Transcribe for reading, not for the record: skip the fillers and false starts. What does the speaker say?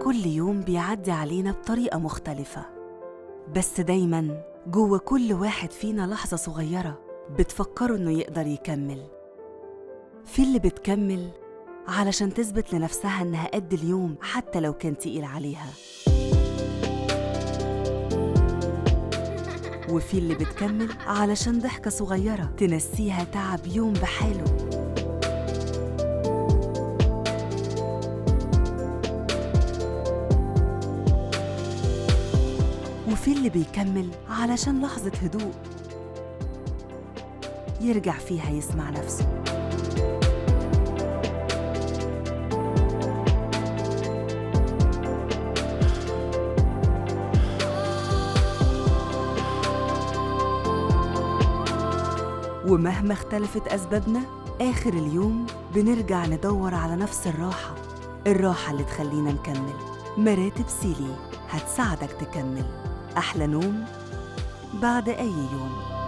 كل يوم بيعدي علينا بطريقة مختلفة، بس دايماً جوه كل واحد فينا لحظة صغيرة بتفكره إنه يقدر يكمل. في اللي بتكمل علشان تثبت لنفسها إنها قد اليوم حتى لو كان تقيل عليها، وفي اللي بتكمل علشان ضحكة صغيرة تنسيها تعب يوم بحاله. وفي اللي بيكمل علشان لحظة هدوء يرجع فيها يسمع نفسه. ومهما اختلفت أسبابنا، آخر اليوم بنرجع ندور على نفس الراحة اللي تخلينا نكمل. مراتب سيلي هتساعدك تكمل أحلى نوم بعد أي يوم.